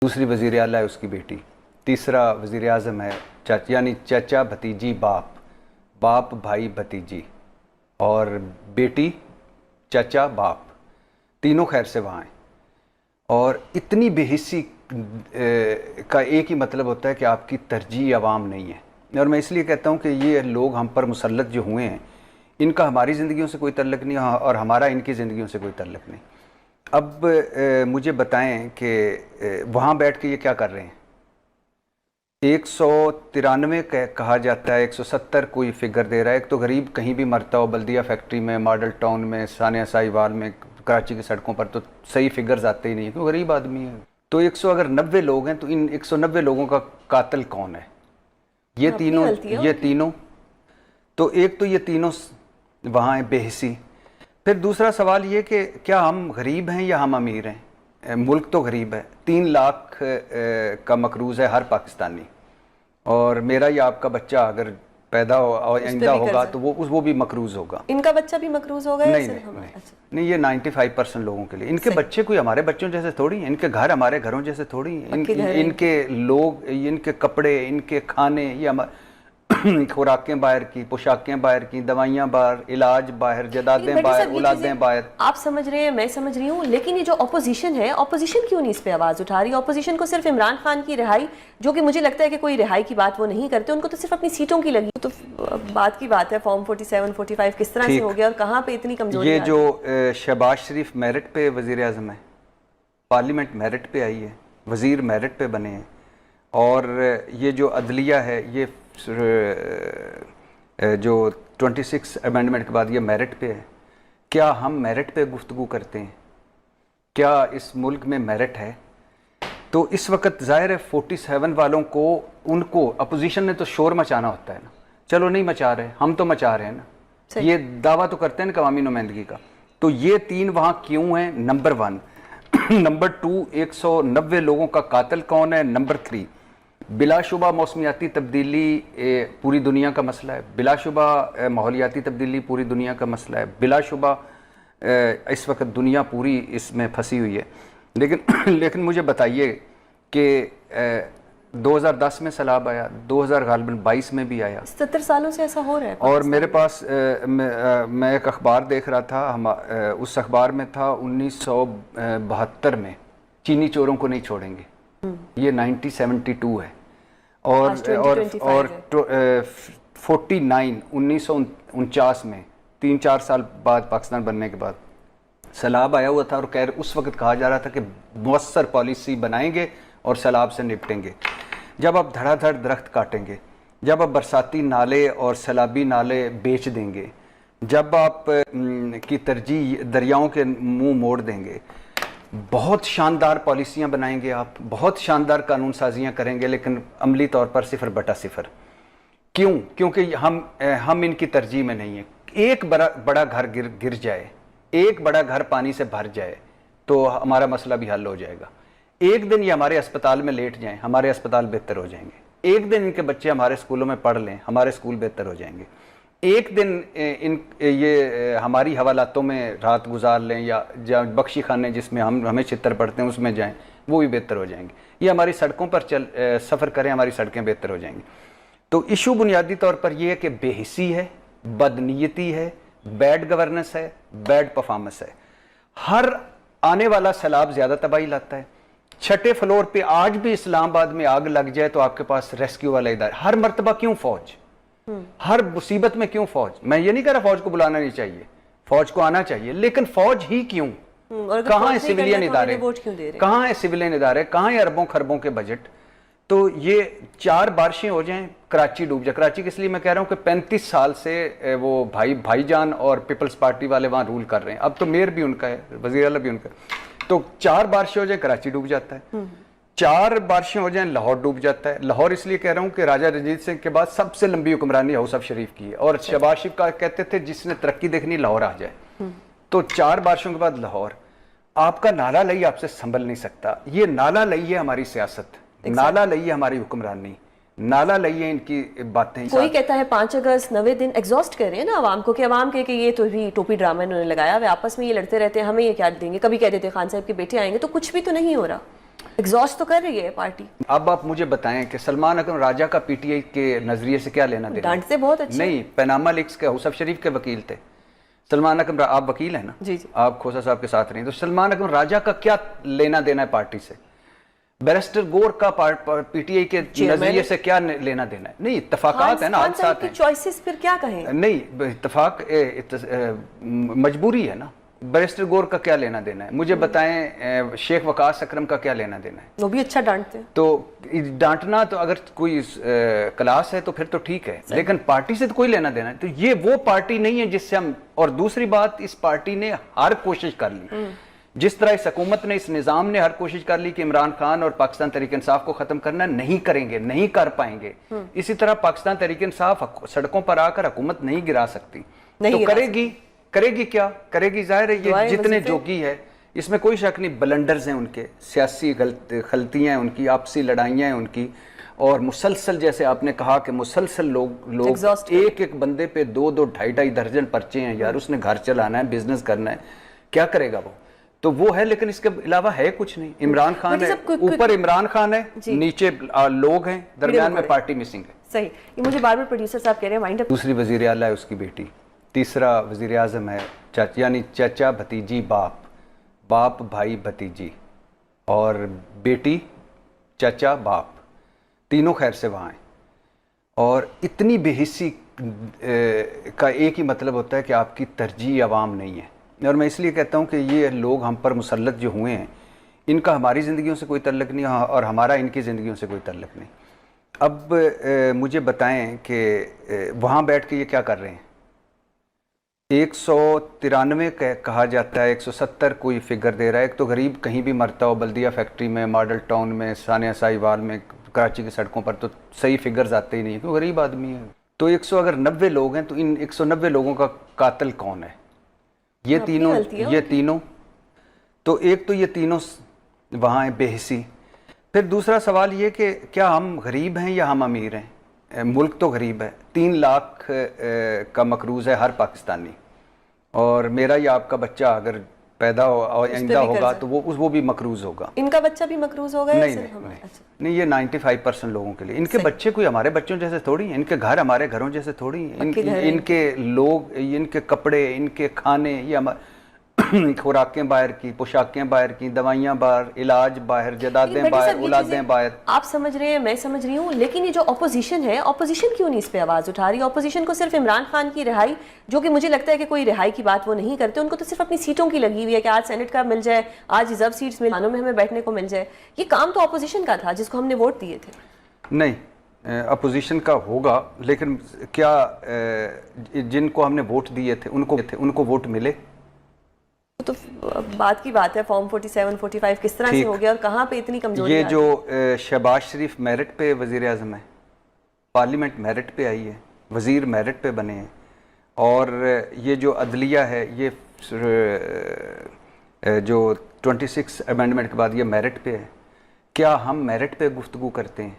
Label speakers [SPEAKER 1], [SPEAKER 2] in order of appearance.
[SPEAKER 1] दूसरी वज़ीर आला है उसकी बेटी, तीसरा वज़ीर आज़म है, यानी चाचा भतीजी बाप, बाप भाई भतीजी, और बेटी चाचा बाप, तीनों खैर से वहाँ हैं। और इतनी बेहिस्सी का एक ही मतलब होता है कि आपकी तरजीह अवाम नहीं है। और मैं इसलिए कहता हूँ कि ये लोग हम पर मुसल्लत जो हुए हैं, इनका हमारी ज़िंदगियों से कोई तल्लुक़ नहीं और हमारा इनकी ज़िंदगियों से कोई तल्लुक़ नहीं। अब मुझे बताएं कि वहाँ बैठ के ये क्या कर रहे हैं। 193 कहा जाता है, 170 कोई फिगर दे रहा है। एक तो गरीब कहीं भी मरता हो, बल्दिया फैक्ट्री में, मॉडल टाउन में, सानिया साहिवाल में, कराची की सड़कों पर, तो सही फिगर्स आते ही नहीं है, क्यों गरीब आदमी है। तो 190 लोग हैं, तो इन 190 लोगों का कातिल कौन है? ये तीनों तो एक तो ये तीनों वहाँ हैं बेहिसी। फिर दूसरा सवाल ये कि क्या हम गरीब हैं या हम अमीर हैं? मुल्क तो गरीब है, 3 लाख का मकरूज़ है हर पाकिस्तानी, और मेरा या आपका बच्चा अगर पैदा हो और आइंदा होगा तो वो भी मकरूज़ होगा।
[SPEAKER 2] इनका बच्चा भी मकरूज़ होगा?
[SPEAKER 1] नहीं, ये 95% लोगों के लिए। इनके बच्चे कोई हमारे बच्चों जैसे थोड़ी हैं, इनके घर हमारे घरों जैसे थोड़ी हैं, इनके लोग, इनके कपड़े, इनके खाने, ये हमारे खुराकें बाहर की, पोशाकें बाहर की, दवाइयाँ बाहर, इलाज बाहर, जदादें बाहर, औलादें बाहर।
[SPEAKER 2] आप समझ रहे हैं, मैं समझ रही हूँ, लेकिन ये जो अपोजिशन है, अपोजिशन क्यों नहीं इस पे आवाज़ उठा रही? अपोजिशन को सिर्फ इमरान खान की रिहाई, जो कि मुझे लगता है कि कोई रिहाई की बात वो नहीं करते, उनको तो सिर्फ अपनी सीटों की लगी। तो बात की बात है, फॉर्म 47, 45 किस तरह से हो गया और कहाँ पे इतनी कमजोरी?
[SPEAKER 1] ये जो शहबाज शरीफ मेरिट पे वज़ीर आज़म है, पार्लियामेंट मेरिट पे आई है, वज़ीर मेरिट पे बने हैं, और ये जो अदलिया है, ये जो 26 अमेंडमेंट के बाद ये मेरिट पे है। क्या हम मेरिट पे गुफ्तगू करते हैं? क्या इस मुल्क में मेरिट है? तो इस वक्त ज़ाहिर है 47 वालों को, उनको अपोजिशन ने तो शोर मचाना होता है ना। चलो नहीं मचा रहे, हम तो मचा रहे हैं ना, ये दावा तो करते हैं ना कवामी नुमाइंदगी का। तो ये 3 वहाँ क्यों हैं? नंबर 1। नंबर 2, 190 लोगों का कातिल कौन है? नंबर 3, बिलाशुबा मौसमियाती तब्दीली पूरी दुनिया का मसला है, बिलाशुबा माहौलियाती तब्दीली पूरी दुनिया का मसला है, बिलाशुबा इस वक्त दुनिया पूरी इसमें फंसी हुई है। लेकिन मुझे बताइए कि 2010 में सैलाब आया, 2022 में भी आया,
[SPEAKER 2] 70 सालों से ऐसा हो रहा है।
[SPEAKER 1] और मेरे पास मैं एक अखबार देख रहा था, उस अखबार में था 1972 में चीनी चोरों को नहीं छोड़ेंगे, ये 1972 है, और 49 1949 में 3-4 साल बाद पाकिस्तान बनने के बाद सैलाब आया हुआ था, और उस वक्त कहा जा रहा था कि मुअस्सर पॉलिसी बनाएंगे और सैलाब से निपटेंगे। जब आप धड़ाधड़ दरख्त काटेंगे, जब आप बरसाती नाले और सैलाबी नाले बेच देंगे, जब आप की तरजीह दरियाओं के मुंह मोड़ देंगे, बहुत शानदार पॉलिसियां बनाएंगे आप, बहुत शानदार कानून साजियां करेंगे, लेकिन अमली तौर पर 0/0। क्यों? क्योंकि हम इनकी तरजीह में नहीं है। एक बड़ा घर गिर जाए, एक बड़ा घर पानी से भर जाए, तो हमारा मसला भी हल हो जाएगा। एक दिन ये हमारे अस्पताल में लेट जाएं, हमारे अस्पताल बेहतर हो जाएंगे। एक दिन इनके बच्चे हमारे स्कूलों में पढ़ लें, हमारे स्कूल बेहतर हो जाएंगे। एक दिन ये हमारी हवालातों में रात गुजार लें, या बख्शी खाने जिसमें हमें चित्तर पढ़ते हैं उसमें जाएं, वो भी बेहतर हो जाएंगे। ये हमारी सड़कों पर सफ़र करें, हमारी सड़कें बेहतर हो जाएंगी। तो इशू बुनियादी तौर पर यह है कि बेहिसी है, बदनीयती है, बैड गवर्नेंस है, बैड परफॉर्मेंस है। हर आने वाला सैलाब ज़्यादा तबाही लाता है। 6ठे फ्लोर पे आज भी इस्लामाबाद में आग लग जाए तो आपके पास रेस्क्यू वाला इदारा। हर मरतबा क्यों फौज? हर मुसीबत में क्यों फौज? मैं ये नहीं कह रहा फौज को बुलाना नहीं चाहिए, फौज को आना चाहिए, लेकिन फौज ही क्यों? कहाँ है सिविलियन इदारे? कहाँ है सिविलियन इदारे? कहाँ है अरबों खरबों के बजट? तो ये 4 बारिशें हो जाएं, कराची डूब जाए। कराची किस लिए मैं कह रहा हूँ कि 35 साल से वो भाईजान और पीपल्स पार्टी वाले वहाँ रूल कर रहे हैं। अब तो मेयर भी उनका है, वज़ीर आला भी उनका है। तो 4 बारिशें हो जाए कराची डूब जाता है, 4 बारिशें हो जाएं लाहौर डूब जाता है। लाहौर इसलिए कह रहा हूँ कि राजा रंजीत सिंह के बाद सबसे लंबी हुक्मरानी हाउस शरीफ की है, और शहबाज शरीफ का कहते थे जिसने तरक्की देखनी लाहौर आ जाए। तो 4 बारिशों के बाद लाहौर, आपका नाला लई आपसे संभल नहीं सकता। ये नाला लई है हमारी सियासत, नाला लई है हमारी हुक्मरानी, नाला लई है इनकी बातें।
[SPEAKER 2] कोई कहता है 5 अगस्त 90 दिन एग्जॉस्ट कर रहे हैं ना आवाम को, कि आवाम के ये तो भी टोपी ड्रामा इन्होंने लगाया, वे आपस में ये लड़ते रहते हैं, हमें ये क्या देंगे। कभी कह देते खान साहब के बेटे आएंगे, तो कुछ भी तो नहीं हो रहा। ایگزاسٹ تو کر رہی ہے پارٹی.
[SPEAKER 1] اب آپ مجھے بتائیں کہ سلمان اکرم راجہ کا پی ٹی آئی کے نظریے سے کیا لینا دینا؟
[SPEAKER 2] ڈانٹتے بہت اچھے.
[SPEAKER 1] نہیں، پیناما لیکس کے یوسف شریف کے وکیل تھے سلمان اکرم. آپ وکیل ہیں نا؟
[SPEAKER 2] جی جی.
[SPEAKER 1] آپ کھوسا صاحب کے ساتھ رہیں. تو سلمان اکرم راجہ کا کیا لینا دینا ہے پارٹی سے؟ بیرسٹر گور کا پی ٹی آئی کے نظریے سے کیا لینا دینا ہے؟ نہیں، اتفاقات ہیں نا، حادثات ہیں.
[SPEAKER 2] چوائسز پھر کیا کہیں؟
[SPEAKER 1] نہیں، اتفاق مجبوری ہے نا. بیرسٹر گور کا کیا لینا دینا ہے؟ مجھے بتائیں شیخ وقاص اکرم کا کیا لینا دینا ہے؟
[SPEAKER 2] وہ بھی اچھا ڈانٹتے ہیں.
[SPEAKER 1] تو ڈانٹنا تو اگر کوئی کلاس ہے تو پھر تو ٹھیک ہے، لیکن پارٹی سے تو کوئی لینا دینا ہے. تو یہ وہ پارٹی نہیں ہے جس سے ہم. اور دوسری بات، اس پارٹی نے ہر کوشش کر لی، جس طرح اس حکومت نے، اس نظام نے ہر کوشش کر لی کہ عمران خان اور پاکستان تحریک انصاف کو ختم کرنا، نہیں کریں گے، نہیں کر پائیں گے. اسی طرح پاکستان تحریک انصاف سڑکوں پر آ کر حکومت نہیں گرا سکتی. تو کرے گی کیا کرے گی؟ ظاہر ہے یہ جتنے جوگی ہے، اس میں کوئی شک نہیں. بلنڈرز ہیں ان کے، سیاسی غلطیاں ہیں ان کی، آپسی لڑائیاں ہیں ان کی، اور مسلسل جیسے آپ نے کہا کہ مسلسل لوگ ایک بندے پہ 2 2.5 درجن پرچے ہیں. یار اس نے گھر چلانا ہے، بزنس کرنا ہے، کیا کرے گا وہ؟ تو وہ ہے، لیکن اس کے علاوہ ہے کچھ نہیں. عمران خان ہے، اوپر عمران خان ہے، نیچے لوگ ہیں، درمیان میں پارٹی مسنگ ہے.
[SPEAKER 2] صحیح. یہ مجھے بار بار پروڈیوسر صاحب کہہ رہے ہیں وائنڈ اپ.
[SPEAKER 1] دوسری وزیر اعلیٰ ہے اس کی بیٹی، تیسرا وزیر اعظم ہے یعنی چچا بھتیجی باپ بھائی بھتیجی، اور بیٹی چچا باپ، تینوں خیر سے وہاں ہیں. اور اتنی بے حسی کا ایک ہی مطلب ہوتا ہے کہ آپ کی ترجیح عوام نہیں ہے. اور میں اس لیے کہتا ہوں کہ یہ لوگ ہم پر مسلط جو ہوئے ہیں، ان کا ہماری زندگیوں سے کوئی تعلق نہیں اور ہمارا ان کی زندگیوں سے کوئی تعلق نہیں. اب مجھے بتائیں کہ وہاں بیٹھ کے یہ کیا کر رہے ہیں؟ 193 کہا جاتا ہے، 170 کوئی فگر دے رہا ہے. ایک تو غریب کہیں بھی مرتا ہو، بلدیہ فیکٹری میں، ماڈل ٹاؤن میں، ثانیہ ساہیوال میں، کراچی کی سڑکوں پر، تو صحیح فگرز آتے ہی نہیں ہیں، تو غریب آدمی ہے. تو 190 لوگ ہیں، تو ان 190 لوگوں کا قاتل کون ہے؟ یہ تینوں. تو ایک تو یہ تینوں وہاں ہیں بے حسی. پھر دوسرا سوال یہ کہ کیا ہم غریب ہیں یا ہم امیر ہیں؟ ملک تو غریب ہے، 3 لاکھ کا مقروض ہے ہر پاکستانی، اور میرا یا آپ کا بچہ اگر پیدا آئندہ ہوگا تو وہ بھی مقروض ہوگا.
[SPEAKER 2] ان کا بچہ بھی مقروض ہوگا؟
[SPEAKER 1] نہیں، یہ 95% لوگوں کے لیے. ان کے بچے کوئی ہمارے بچوں جیسے تھوڑی ہیں، ان کے گھر ہمارے گھروں جیسے تھوڑی ہیں. ان کے لوگ، ان کے کپڑے، ان کے کھانے، یہ خوراکیں باہر کی، پوشاکیں باہر کی، دوائیاں باہر، علاج باہر، جائیدادیں باہر، اولادیں باہر.
[SPEAKER 2] آپ سمجھ رہے ہیں، میں سمجھ رہی ہوں، لیکن یہ جو اپوزیشن ہے، اپوزیشن کیوں نہیں اس پہ آواز اٹھا رہی؟ اپوزیشن کو صرف عمران خان کی رہائی، جو کہ مجھے لگتا ہے کہ کوئی رہائی کی بات وہ نہیں کرتے، ان کو تو صرف اپنی سیٹوں کی لگی ہوئی ہے کہ آج سینٹ کا مل جائے، آج ریزرو سیٹس میں ہمیں بیٹھنے کو مل جائے. یہ کام تو اپوزیشن کا تھا جس کو ہم نے ووٹ دیے تھے.
[SPEAKER 1] نہیں، اپوزیشن کا ہوگا، لیکن کیا جن کو ہم نے ووٹ دیے تھے ان کو ووٹ ملے؟
[SPEAKER 2] تو بات کی بات ہے، فارم 47 45 کس طرح سے ہو گیا اور کہاں پہ اتنی کمزوری؟
[SPEAKER 1] یہ جو شہباز شریف میرٹ پہ وزیر اعظم ہے، پارلیمنٹ میرٹ پہ آئی ہے، وزیر میرٹ پہ بنے ہیں، اور یہ جو عدلیہ ہے، یہ جو 26 امینڈمنٹ کے بعد یہ میرٹ پہ ہے. کیا ہم میرٹ پہ گفتگو کرتے ہیں؟